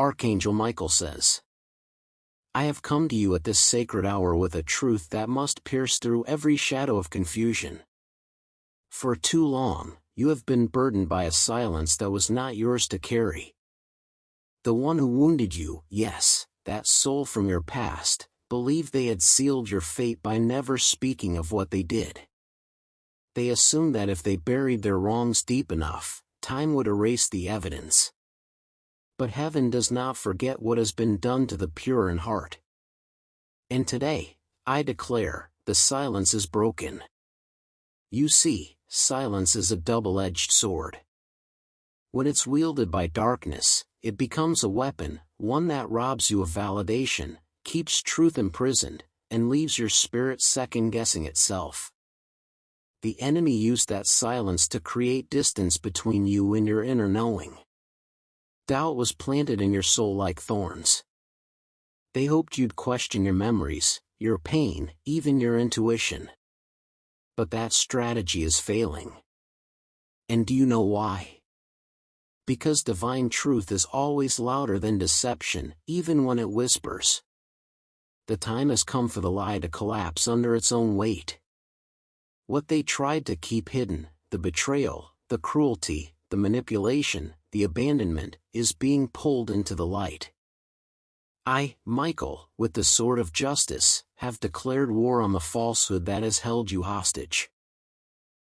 Archangel Michael says, I have come to you at this sacred hour with a truth that must pierce through every shadow of confusion. For too long, you have been burdened by a silence that was not yours to carry. The one who wounded you, yes, that soul from your past, believed they had sealed your fate by never speaking of what they did. They assumed that if they buried their wrongs deep enough, time would erase the evidence. But heaven does not forget what has been done to the pure in heart. And today, I declare, the silence is broken. You see, silence is a double-edged sword. When it's wielded by darkness, it becomes a weapon, one that robs you of validation, keeps truth imprisoned, and leaves your spirit second-guessing itself. The enemy used that silence to create distance between you and your inner knowing. Doubt was planted in your soul like thorns. They hoped you'd question your memories, your pain, even your intuition. But that strategy is failing. And do you know why? Because divine truth is always louder than deception, even when it whispers. The time has come for the lie to collapse under its own weight. What they tried to keep hidden, the betrayal, the cruelty, the manipulation, the abandonment, is being pulled into the light. I, Michael, with the sword of justice, have declared war on the falsehood that has held you hostage.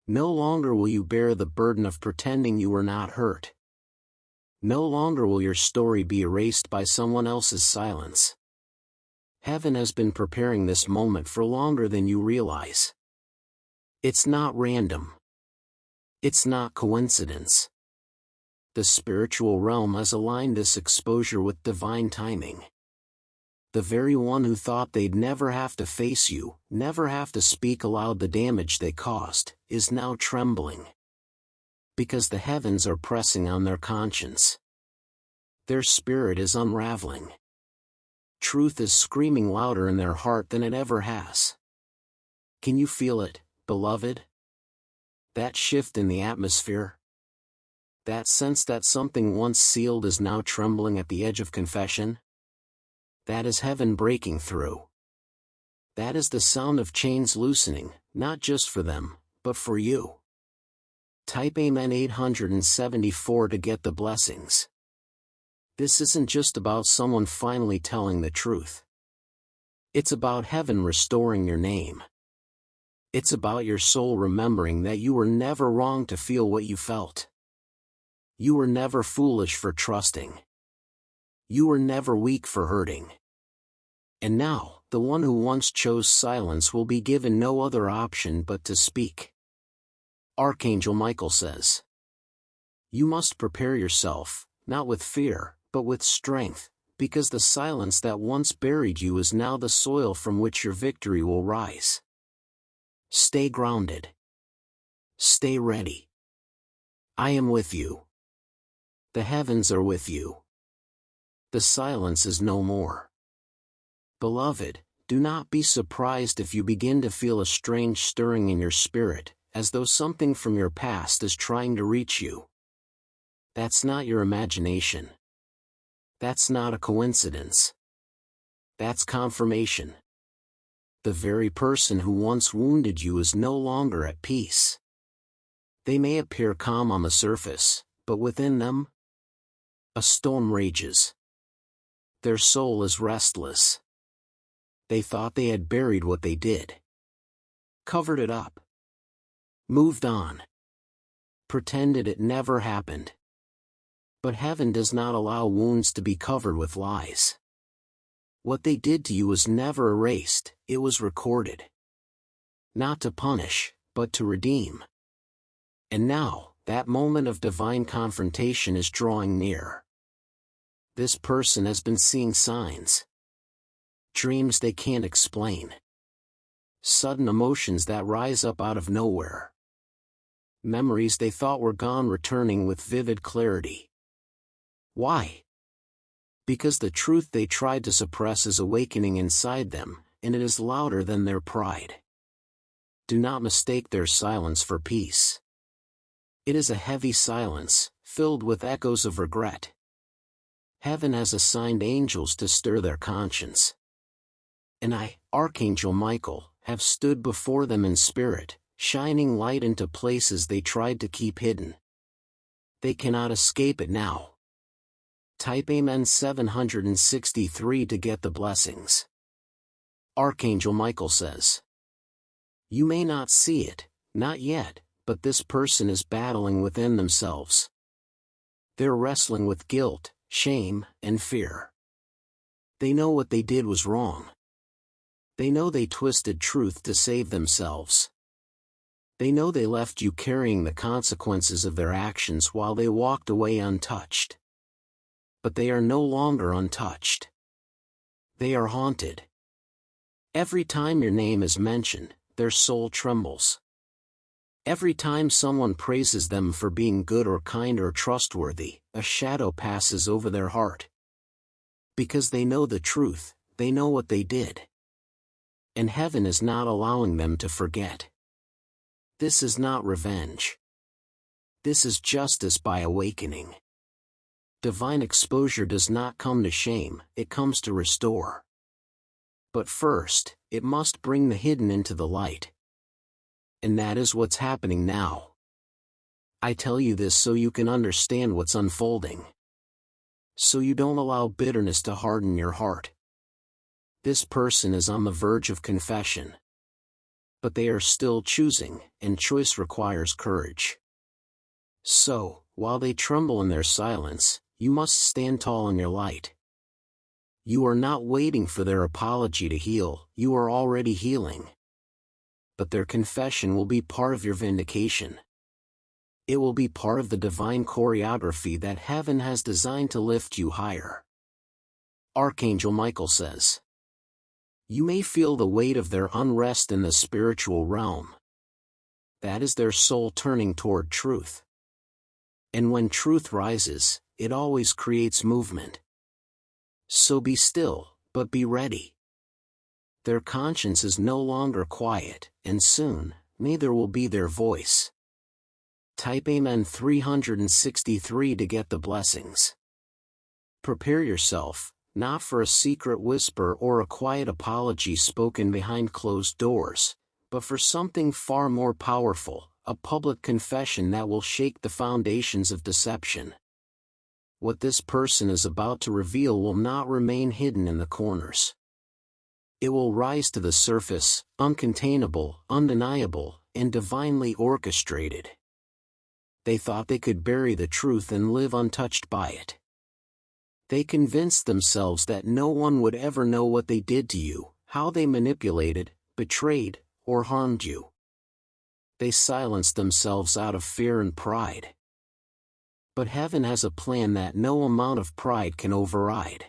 No longer will you bear the burden of pretending you were not hurt. No longer will your story be erased by someone else's silence. Heaven has been preparing this moment for longer than you realize. It's not random. It's not coincidence. The spiritual realm has aligned this exposure with divine timing. The very one who thought they'd never have to face you, never have to speak aloud the damage they caused, is now trembling. Because the heavens are pressing on their conscience. Their spirit is unraveling. Truth is screaming louder in their heart than it ever has. Can you feel it, beloved? That shift in the atmosphere? That sense that something once sealed is now trembling at the edge of confession? That is heaven breaking through. That is the sound of chains loosening, not just for them, but for you. Type Amen 874 to get the blessings. This isn't just about someone finally telling the truth. It's about heaven restoring your name. It's about your soul remembering that you were never wrong to feel what you felt. You were never foolish for trusting. You were never weak for hurting. And now, the one who once chose silence will be given no other option but to speak. Archangel Michael says, you must prepare yourself, not with fear, but with strength, because the silence that once buried you is now the soil from which your victory will rise. Stay grounded. Stay ready. I am with you. The heavens are with you. The silence is no more. Beloved, do not be surprised if you begin to feel a strange stirring in your spirit, as though something from your past is trying to reach you. That's not your imagination. That's not a coincidence. That's confirmation. The very person who once wounded you is no longer at peace. They may appear calm on the surface, but within them, a storm rages. Their soul is restless. They thought they had buried what they did. Covered it up. Moved on. Pretended it never happened. But heaven does not allow wounds to be covered with lies. What they did to you was never erased, it was recorded. Not to punish, but to redeem. And now, that moment of divine confrontation is drawing near. This person has been seeing signs. Dreams they can't explain. Sudden emotions that rise up out of nowhere. Memories they thought were gone returning with vivid clarity. Why? Because the truth they tried to suppress is awakening inside them, and it is louder than their pride. Do not mistake their silence for peace. It is a heavy silence, filled with echoes of regret. Heaven has assigned angels to stir their conscience. And I, Archangel Michael, have stood before them in spirit, shining light into places they tried to keep hidden. They cannot escape it now. Type Amen 763 to get the blessings. Archangel Michael says, you may not see it, not yet, but this person is battling within themselves. They're wrestling with guilt, shame, and fear. They know what they did was wrong. They know they twisted truth to save themselves. They know they left you carrying the consequences of their actions while they walked away untouched. But they are no longer untouched. They are haunted. Every time your name is mentioned, their soul trembles. Every time someone praises them for being good or kind or trustworthy, a shadow passes over their heart. Because they know the truth, they know what they did. And heaven is not allowing them to forget. This is not revenge. This is justice by awakening. Divine exposure does not come to shame, it comes to restore. But first, it must bring the hidden into the light. And that is what's happening now. I tell you this so you can understand what's unfolding. So you don't allow bitterness to harden your heart. This person is on the verge of confession. But they are still choosing, and choice requires courage. So, while they tremble in their silence, you must stand tall in your light. You are not waiting for their apology to heal, you are already healing. But their confession will be part of your vindication. It will be part of the divine choreography that heaven has designed to lift you higher. Archangel Michael says, you may feel the weight of their unrest in the spiritual realm. That is their soul turning toward truth. And when truth rises, it always creates movement. So be still, but be ready. Their conscience is no longer quiet, and soon, neither will be their voice. Type Amen 363 to get the blessings. Prepare yourself, not for a secret whisper or a quiet apology spoken behind closed doors, but for something far more powerful, a public confession that will shake the foundations of deception. What this person is about to reveal will not remain hidden in the corners. It will rise to the surface, uncontainable, undeniable, and divinely orchestrated. They thought they could bury the truth and live untouched by it. They convinced themselves that no one would ever know what they did to you, how they manipulated, betrayed, or harmed you. They silenced themselves out of fear and pride. But heaven has a plan that no amount of pride can override.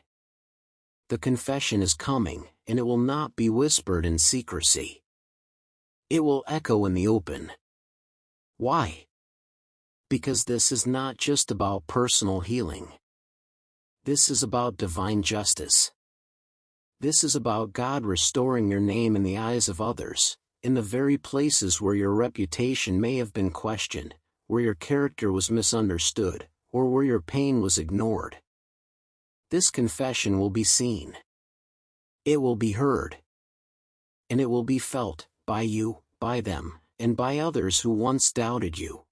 The confession is coming, and it will not be whispered in secrecy. It will echo in the open. Why? Because this is not just about personal healing. This is about divine justice. This is about God restoring your name in the eyes of others, in the very places where your reputation may have been questioned, where your character was misunderstood, or where your pain was ignored. This confession will be seen. It will be heard. And it will be felt, by you, by them, and by others who once doubted you.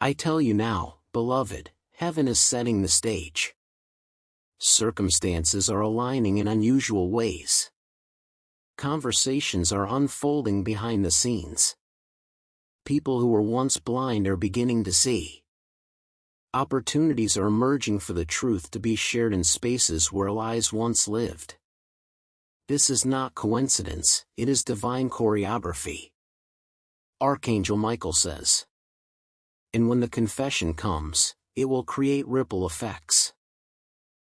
I tell you now, beloved, heaven is setting the stage. Circumstances are aligning in unusual ways. Conversations are unfolding behind the scenes. People who were once blind are beginning to see. Opportunities are emerging for the truth to be shared in spaces where lies once lived. This is not coincidence, it is divine choreography. Archangel Michael says. And when the confession comes, it will create ripple effects.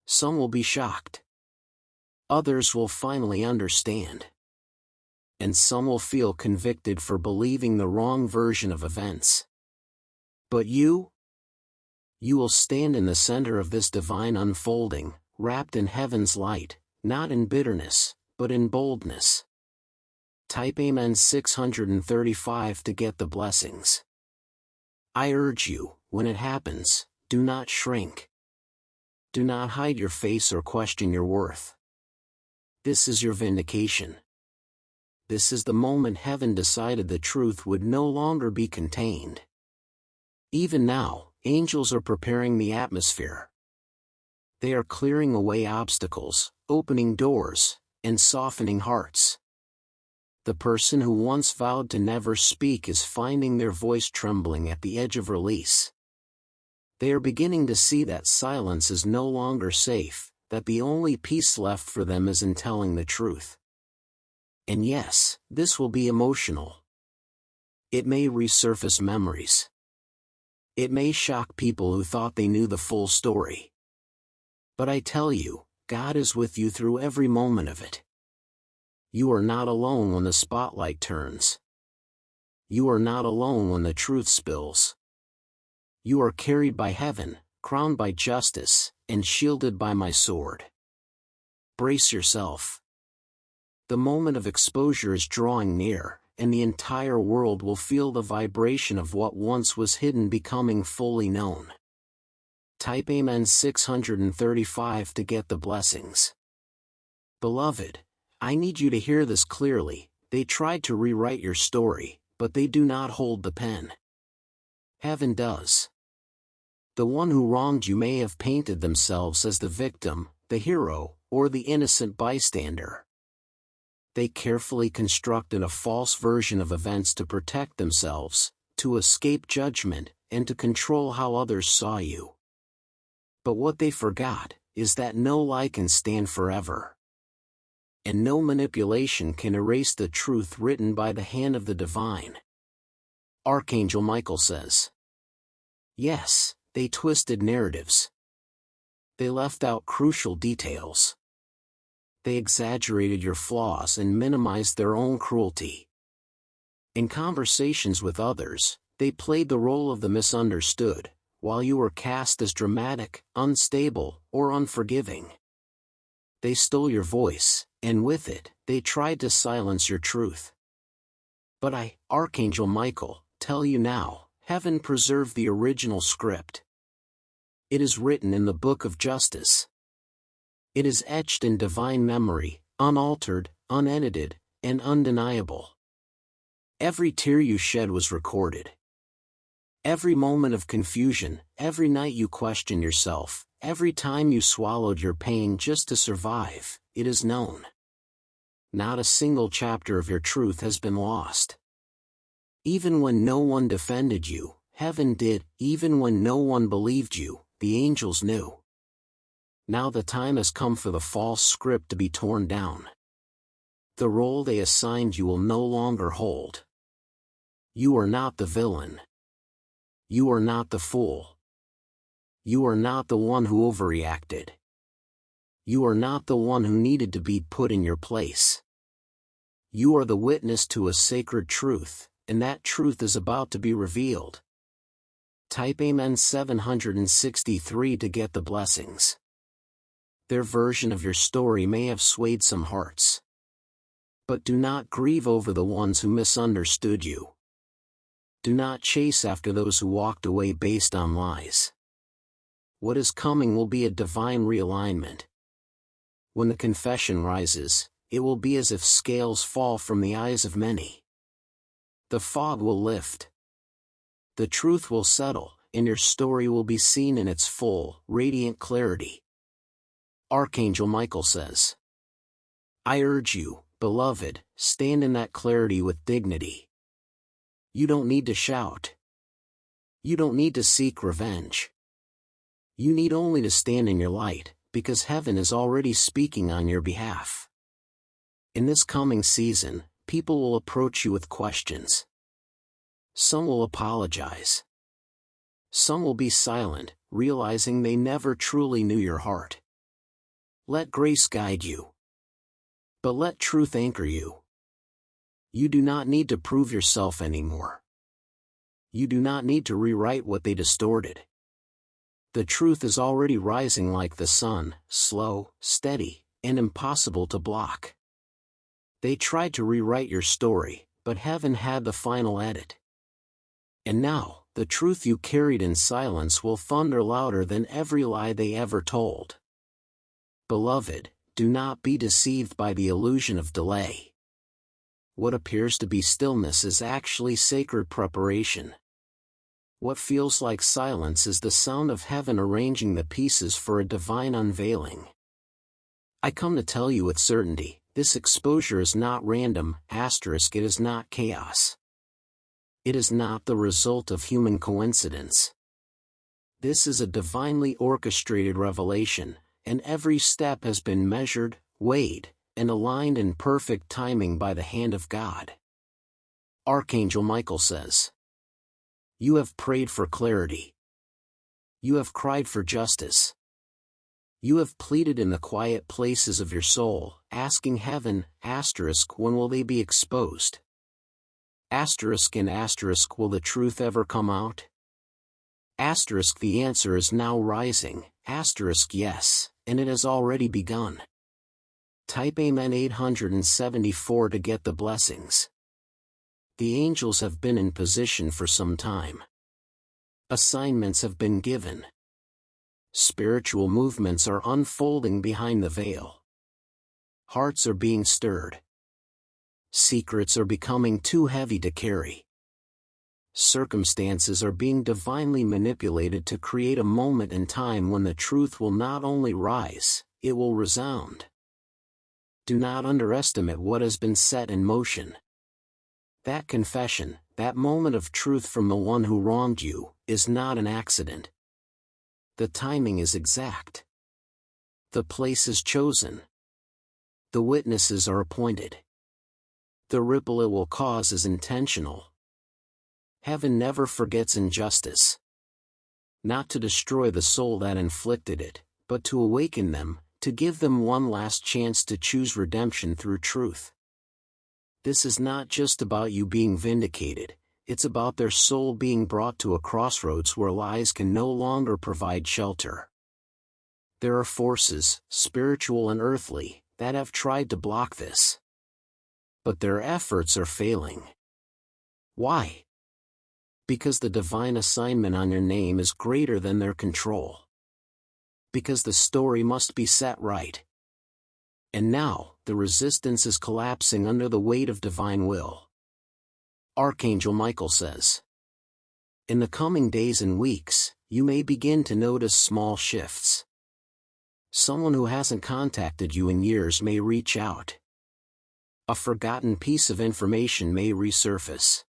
Some will be shocked. Others will finally understand. And some will feel convicted for believing the wrong version of events. But you will stand in the center of this divine unfolding, wrapped in heaven's light, not in bitterness, but in boldness. Type Amen 635 to get the blessings. I urge you, when it happens, do not shrink. Do not hide your face or question your worth. This is your vindication. This is the moment heaven decided the truth would no longer be contained. Even now, angels are preparing the atmosphere. They are clearing away obstacles, opening doors, and softening hearts. The person who once vowed to never speak is finding their voice trembling at the edge of release. They are beginning to see that silence is no longer safe, that the only peace left for them is in telling the truth. And yes, this will be emotional. It may resurface memories. It may shock people who thought they knew the full story. But I tell you, God is with you through every moment of it. You are not alone when the spotlight turns. You are not alone when the truth spills. You are carried by heaven, crowned by justice, and shielded by my sword. Brace yourself. The moment of exposure is drawing near, and the entire world will feel the vibration of what once was hidden becoming fully known. Type Amen 635 to get the blessings. Beloved, I need you to hear this clearly. They tried to rewrite your story, but they do not hold the pen. Heaven does. The one who wronged you may have painted themselves as the victim, the hero, or the innocent bystander. They carefully constructed a false version of events to protect themselves, to escape judgment, and to control how others saw you. But what they forgot is that no lie can stand forever. And no manipulation can erase the truth written by the hand of the divine. Archangel Michael says, yes, they twisted narratives. They left out crucial details. They exaggerated your flaws and minimized their own cruelty. In conversations with others, they played the role of the misunderstood, while you were cast as dramatic, unstable, or unforgiving. They stole your voice, and with it, they tried to silence your truth. But I, Archangel Michael, tell you now, heaven preserved the original script. It is written in the book of justice. It is etched in divine memory, unaltered, unedited, and undeniable. Every tear you shed was recorded. Every moment of confusion, every night you questioned yourself, every time you swallowed your pain just to survive, it is known. Not a single chapter of your truth has been lost. Even when no one defended you, heaven did. Even when no one believed you, the angels knew. Now the time has come for the false script to be torn down. The role they assigned you will no longer hold. You are not the villain. You are not the fool. You are not the one who overreacted. You are not the one who needed to be put in your place. You are the witness to a sacred truth, and that truth is about to be revealed. Type Amen 763 to get the blessings. Their version of your story may have swayed some hearts. But do not grieve over the ones who misunderstood you. Do not chase after those who walked away based on lies. What is coming will be a divine realignment. When the confession rises, it will be as if scales fall from the eyes of many. The fog will lift. The truth will settle, and your story will be seen in its full, radiant clarity. Archangel Michael says, I urge you, beloved, stand in that clarity with dignity. You don't need to shout. You don't need to seek revenge. You need only to stand in your light, because heaven is already speaking on your behalf. In this coming season, people will approach you with questions. Some will apologize. Some will be silent, realizing they never truly knew your heart. Let grace guide you. But let truth anchor you. You do not need to prove yourself anymore. You do not need to rewrite what they distorted. The truth is already rising like the sun, slow, steady, and impossible to block. They tried to rewrite your story, but heaven had the final edit. And now, the truth you carried in silence will thunder louder than every lie they ever told. Beloved, do not be deceived by the illusion of delay. What appears to be stillness is actually sacred preparation. What feels like silence is the sound of heaven arranging the pieces for a divine unveiling. I come to tell you with certainty, this exposure is not random, it is not chaos. It is not the result of human coincidence. This is a divinely orchestrated revelation, and every step has been measured, weighed, and aligned in perfect timing by the hand of God. Archangel Michael says, "You have prayed for clarity. You have cried for justice. You have pleaded in the quiet places of your soul, asking heaven, when will they be exposed? Will the truth ever come out? The answer is now rising, yes, and it has already begun." Type Amen 874 to get the blessings. The angels have been in position for some time. Assignments have been given. Spiritual movements are unfolding behind the veil. Hearts are being stirred. Secrets are becoming too heavy to carry. Circumstances are being divinely manipulated to create a moment in time when the truth will not only rise, it will resound. Do not underestimate what has been set in motion. That confession, that moment of truth from the one who wronged you, is not an accident. The timing is exact. The place is chosen. The witnesses are appointed. The ripple it will cause is intentional. Heaven never forgets injustice. Not to destroy the soul that inflicted it, but to awaken them, to give them one last chance to choose redemption through truth. This is not just about you being vindicated, it's about their soul being brought to a crossroads where lies can no longer provide shelter. There are forces, spiritual and earthly, that have tried to block this. But their efforts are failing. Why? Because the divine assignment on your name is greater than their control. Because the story must be set right. And now, the resistance is collapsing under the weight of divine will. Archangel Michael says, "In the coming days and weeks, you may begin to notice small shifts. Someone who hasn't contacted you in years may reach out. A forgotten piece of information may resurface.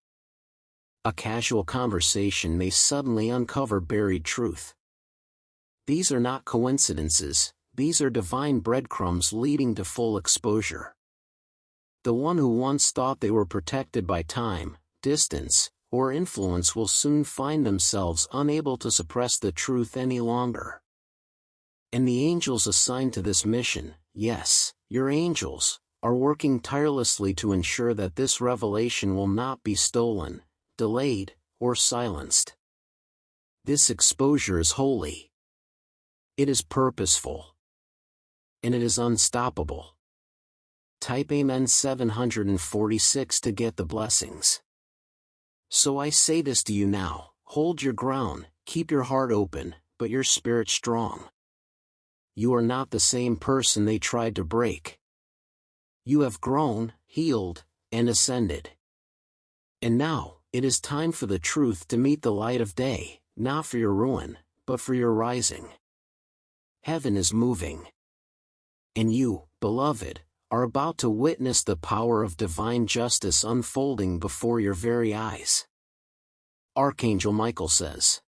A casual conversation may suddenly uncover buried truth. These are not coincidences, these are divine breadcrumbs leading to full exposure. The one who once thought they were protected by time, distance, or influence will soon find themselves unable to suppress the truth any longer. And the angels assigned to this mission, yes, your angels, are working tirelessly to ensure that this revelation will not be stolen, delayed, or silenced. This exposure is holy. It is purposeful. And it is unstoppable. Type Amen 746 to get the blessings. So I say this to you now, hold your ground, keep your heart open, but your spirit strong. You are not the same person they tried to break. You have grown, healed, and ascended. And now, it is time for the truth to meet the light of day, not for your ruin, but for your rising. Heaven is moving. And you, beloved, are about to witness the power of divine justice unfolding before your very eyes. Archangel Michael says,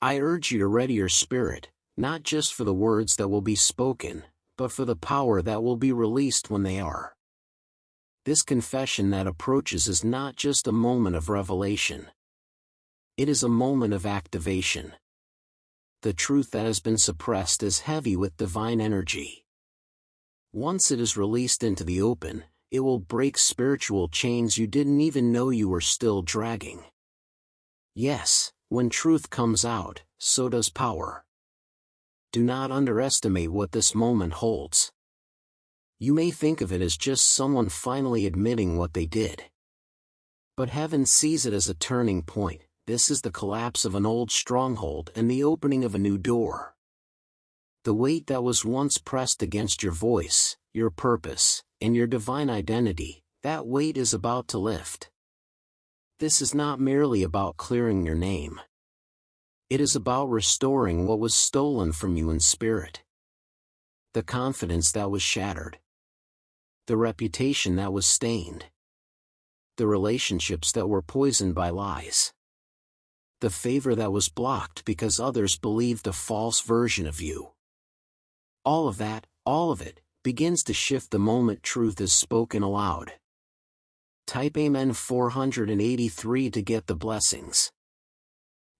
"I urge you to ready your spirit, not just for the words that will be spoken, but for the power that will be released when they are." This confession that approaches is not just a moment of revelation. It is a moment of activation. The truth that has been suppressed is heavy with divine energy. Once it is released into the open, it will break spiritual chains you didn't even know you were still dragging. Yes, when truth comes out, so does power. Do not underestimate what this moment holds. You may think of it as just someone finally admitting what they did. But heaven sees it as a turning point, this is the collapse of an old stronghold and the opening of a new door. The weight that was once pressed against your voice, your purpose, and your divine identity, that weight is about to lift. This is not merely about clearing your name. It is about restoring what was stolen from you in spirit. The confidence that was shattered. The reputation that was stained. The relationships that were poisoned by lies. The favor that was blocked because others believed a false version of you. All of it, begins to shift the moment truth is spoken aloud. Type Amen 483 to get the blessings.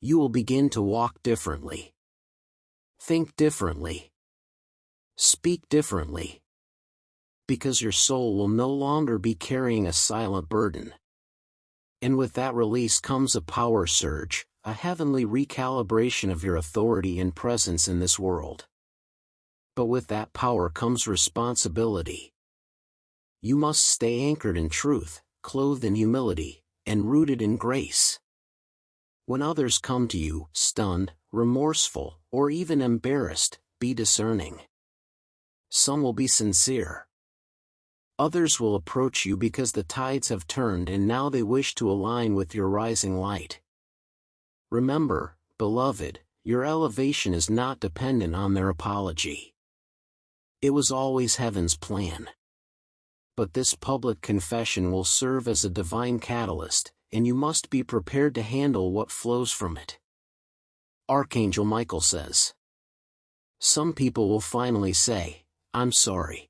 You will begin to walk differently. Think differently. Speak differently. Because your soul will no longer be carrying a silent burden. And with that release comes a power surge, a heavenly recalibration of your authority and presence in this world. But with that power comes responsibility. You must stay anchored in truth, clothed in humility, and rooted in grace. When others come to you, stunned, remorseful, or even embarrassed, be discerning. Some will be sincere. Others will approach you because the tides have turned and now they wish to align with your rising light. Remember, beloved, your elevation is not dependent on their apology. It was always heaven's plan. But this public confession will serve as a divine catalyst, and you must be prepared to handle what flows from it. Archangel Michael says, some people will finally say, I'm sorry.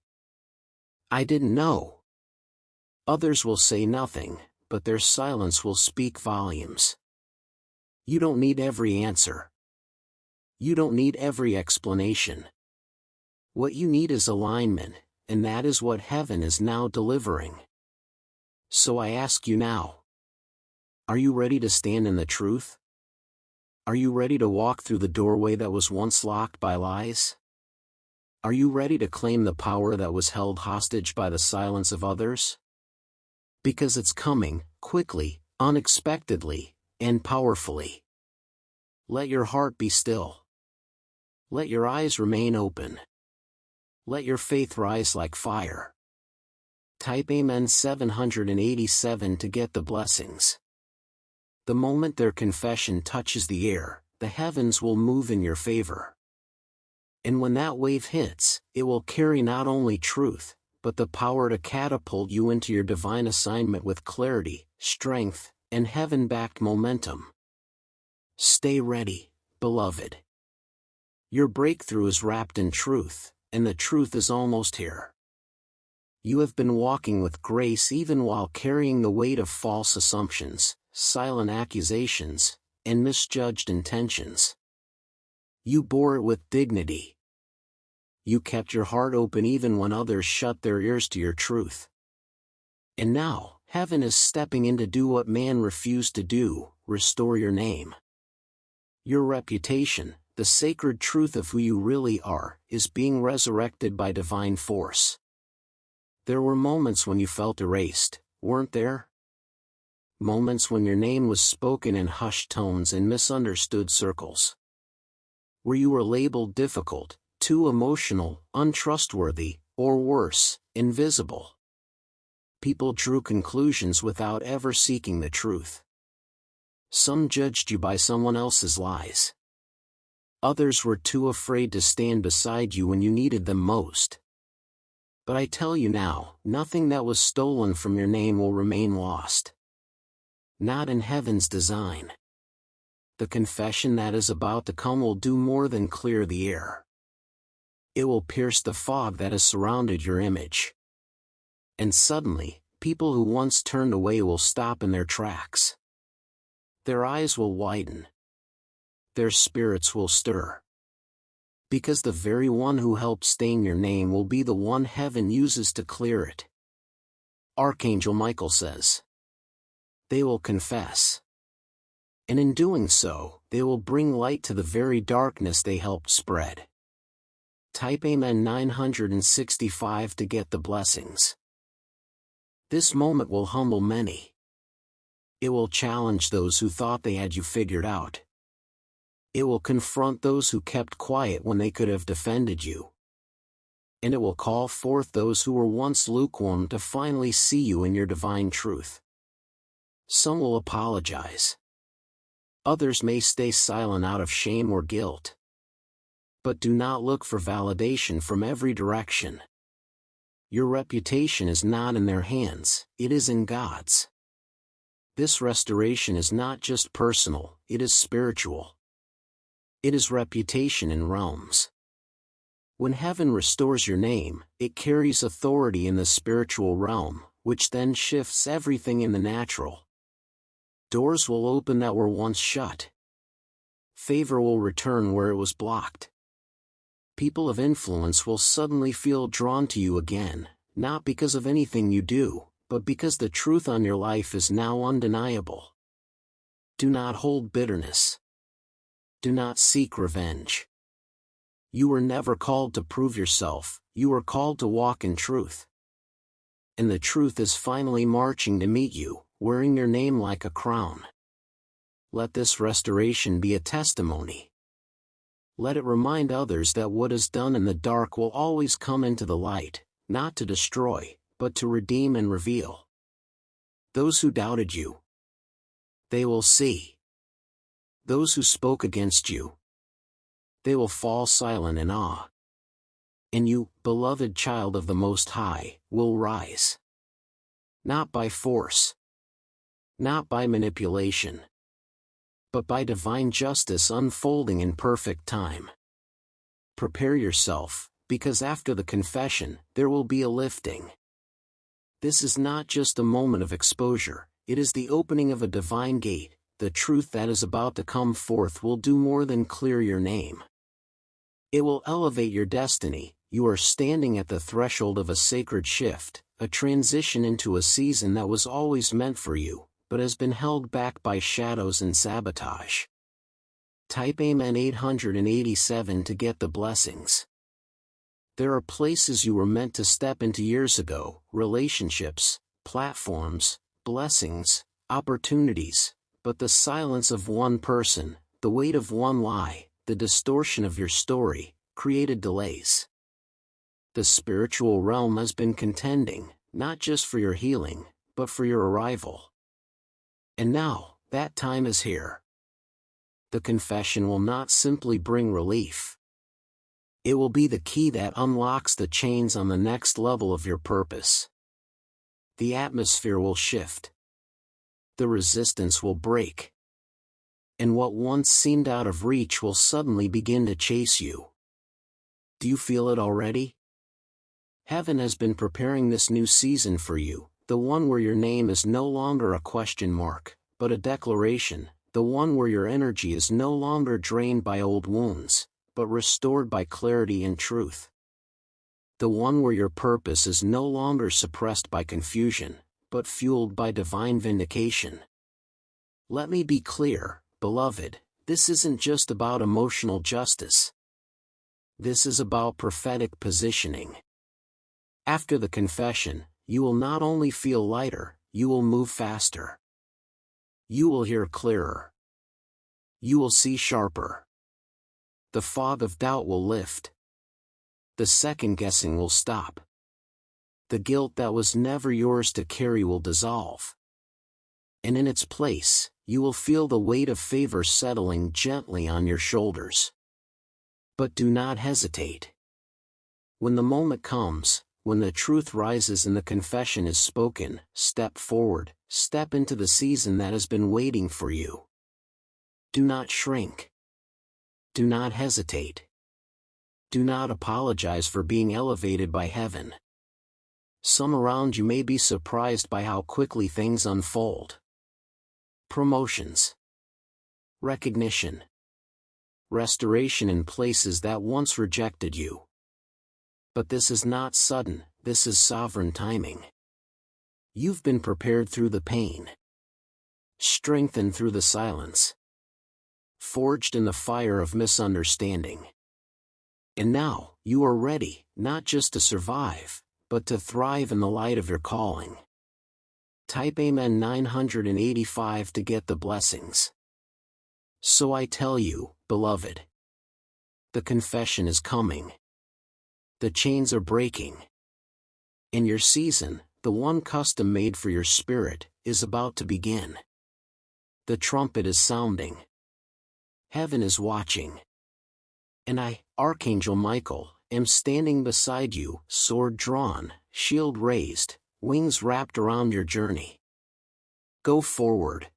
I didn't know. Others will say nothing, but their silence will speak volumes. You don't need every answer. You don't need every explanation. What you need is alignment, and that is what heaven is now delivering. So I ask you now, are you ready to stand in the truth? Are you ready to walk through the doorway that was once locked by lies? Are you ready to claim the power that was held hostage by the silence of others? Because it's coming, quickly, unexpectedly, and powerfully. Let your heart be still. Let your eyes remain open. Let your faith rise like fire. Type Amen 787 to get the blessings. The moment their confession touches the air, the heavens will move in your favor. And when that wave hits, it will carry not only truth, but the power to catapult you into your divine assignment with clarity, strength, and heaven-backed momentum. Stay ready, beloved. Your breakthrough is wrapped in truth, and the truth is almost here. You have been walking with grace even while carrying the weight of false assumptions, silent accusations, and misjudged intentions. You bore it with dignity. You kept your heart open even when others shut their ears to your truth. And now, heaven is stepping in to do what man refused to do, restore your name. Your reputation, the sacred truth of who you really are, is being resurrected by divine force. There were moments when you felt erased, weren't there? Moments when your name was spoken in hushed tones in misunderstood circles. Where you were labeled difficult, too emotional, untrustworthy, or worse, invisible. People drew conclusions without ever seeking the truth. Some judged you by someone else's lies. Others were too afraid to stand beside you when you needed them most. But I tell you now, nothing that was stolen from your name will remain lost. Not in heaven's design. The confession that is about to come will do more than clear the air. It will pierce the fog that has surrounded your image. And suddenly, people who once turned away will stop in their tracks. Their eyes will widen. Their spirits will stir. Because the very one who helped stain your name will be the one heaven uses to clear it. Archangel Michael says, they will confess. And in doing so, they will bring light to the very darkness they helped spread. Type Amen 965 to get the blessings. This moment will humble many. It will challenge those who thought they had you figured out. It will confront those who kept quiet when they could have defended you. And it will call forth those who were once lukewarm to finally see you in your divine truth. Some will apologize. Others may stay silent out of shame or guilt. But do not look for validation from every direction. Your reputation is not in their hands, it is in God's. This restoration is not just personal, it is spiritual. It is reputation in realms. When heaven restores your name, it carries authority in the spiritual realm, which then shifts everything in the natural. Doors will open that were once shut. Favor will return where it was blocked. People of influence will suddenly feel drawn to you again, not because of anything you do, but because the truth on your life is now undeniable. Do not hold bitterness. Do not seek revenge. You were never called to prove yourself, you were called to walk in truth. And the truth is finally marching to meet you, wearing your name like a crown. Let this restoration be a testimony. Let it remind others that what is done in the dark will always come into the light, not to destroy, but to redeem and reveal. Those who doubted you, they will see. Those who spoke against you, they will fall silent in awe. And you, beloved child of the Most High, will rise. Not by force, not by manipulation, but by divine justice unfolding in perfect time. Prepare yourself, because after the confession, there will be a lifting. This is not just a moment of exposure, it is the opening of a divine gate. The truth that is about to come forth will do more than clear your name. It will elevate your destiny. You are standing at the threshold of a sacred shift, a transition into a season that was always meant for you, but has been held back by shadows and sabotage. Type Amen 887 to get the blessings. There are places you were meant to step into years ago, relationships, platforms, blessings, opportunities. But the silence of one person, the weight of one lie, the distortion of your story, created delays. The spiritual realm has been contending, not just for your healing, but for your arrival. And now, that time is here. The confession will not simply bring relief. It will be the key that unlocks the chains on the next level of your purpose. The atmosphere will shift. The resistance will break. And what once seemed out of reach will suddenly begin to chase you. Do you feel it already? Heaven has been preparing this new season for you, the one where your name is no longer a question mark, but a declaration, the one where your energy is no longer drained by old wounds, but restored by clarity and truth. The one where your purpose is no longer suppressed by confusion, but fueled by divine vindication. Let me be clear, beloved, this isn't just about emotional justice. This is about prophetic positioning. After the confession, you will not only feel lighter, you will move faster. You will hear clearer. You will see sharper. The fog of doubt will lift. The second guessing will stop. The guilt that was never yours to carry will dissolve. And in its place, you will feel the weight of favor settling gently on your shoulders. But do not hesitate. When the moment comes, when the truth rises and the confession is spoken, step forward, step into the season that has been waiting for you. Do not shrink. Do not hesitate. Do not apologize for being elevated by heaven. Some around you may be surprised by how quickly things unfold. Promotions. Recognition. Restoration in places that once rejected you. But this is not sudden, this is sovereign timing. You've been prepared through the pain. Strengthened through the silence. Forged in the fire of misunderstanding. And now, you are ready, not just to survive, but to thrive in the light of your calling. Type Amen 985 to get the blessings. So I tell you, beloved, the confession is coming. The chains are breaking. In your season, the one custom made for your spirit, is about to begin. The trumpet is sounding. Heaven is watching. And I, Archangel Michael, am standing beside you, sword drawn, shield raised, wings wrapped around your journey. Go forward.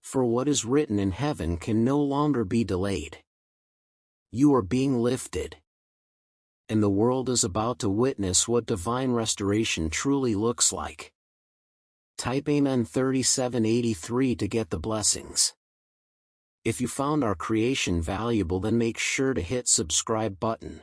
For what is written in heaven can no longer be delayed. You are being lifted. And the world is about to witness what divine restoration truly looks like. Type Amen 3783 to get the blessings. If you found our creation valuable, then make sure to hit subscribe button.